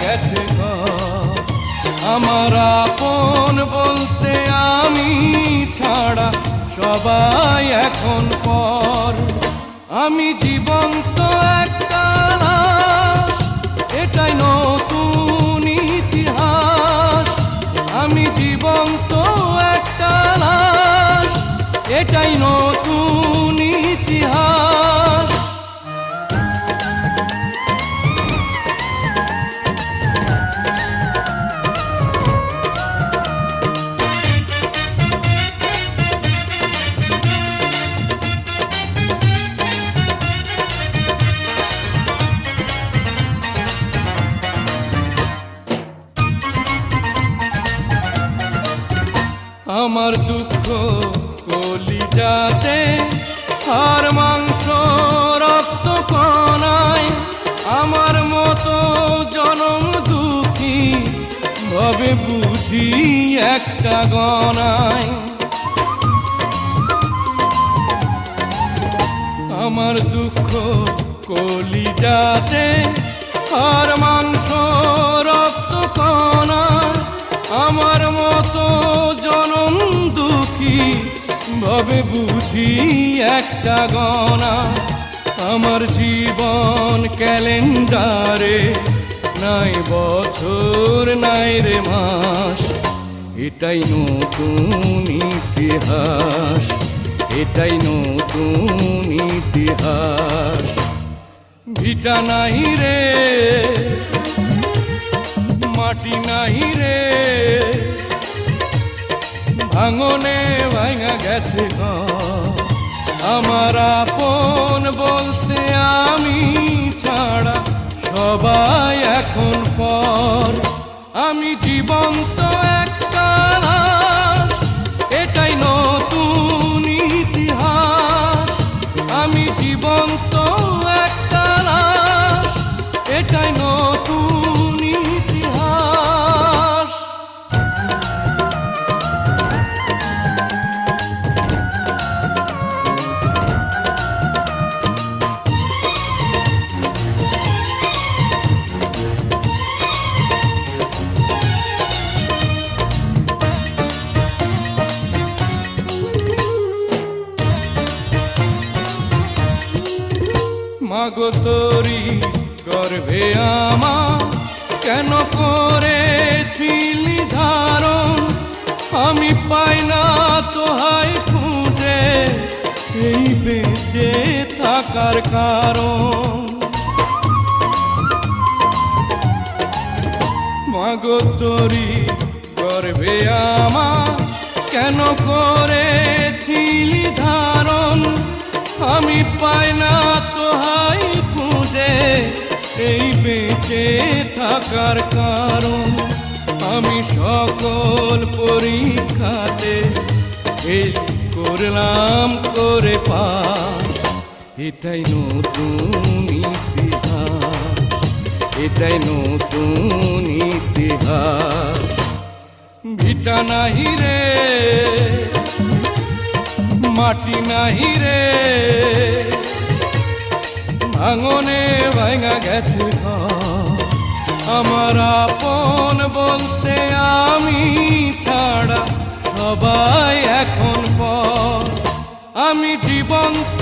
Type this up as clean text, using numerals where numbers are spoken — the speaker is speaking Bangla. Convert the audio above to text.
গেছে ঘর। আমার আপন বলতে আমি ছাড়া সবাই এখন পর। আমি জীবন্ত একটা লাশ, এটাই নতুন ইতিহাস। আমি জীবন্ত একটা লাশ, এটাই নতুন ইতিহাস। আমার দুঃখ কলিজাতে, আর মাংস রক্ত কণায়। আমার মতো জনম দুঃখী ভাবে বুঝি একটা গণায়। আমার দুঃখ কলিজাতে, আর মাংস রক্ত কণায়। আমার মতো জনম দুঃখী ভাবে বুঝি একটা গণা। আমার জীবন ক্যালেন্ডারে নাই বছর নাই রে মাস, এটাই নতুন ইতিহাস, এটাই নতুন ইতিহাস। ভিটা নাই রে, মাটি নাই রে, ভাঙনে ভাঙা গেছে ঘর। আমার আপন বলতে আমি ছাড়া সবাই এখন পর। আমি জীবন্ত একটা লাশ, এটাই নতুন ইতিহাস। আমি জীবন্ত একটা লাশ, এটাই নতুন ইতিহাস। মাগো তোরি গর্ভে আমার কেন করেছিলি ধারণ? আমি পাই না তোহাই খুঁজে এই বেঁচে থাকার কারণ। মাগো তোরি গর্ভে আমার কেন করেছিলি ধারণ? আমি পাই না তোহাই খুঁজে এই বেঁচে থাকার কারণ। আমি সকল পরীক্ষাতে ফেল করলাম করে পাস, এটাই নতুন ইতিহাস, এটাই নতুন ইতিহাস। ভিটা নাহি রে, মাটি নাহি রে, ভাঙনে ভাঙা গেছে ঘর। আমার আপন বলতে আমি ছাড়া সবাই এখন পর। আমি জীবন্ত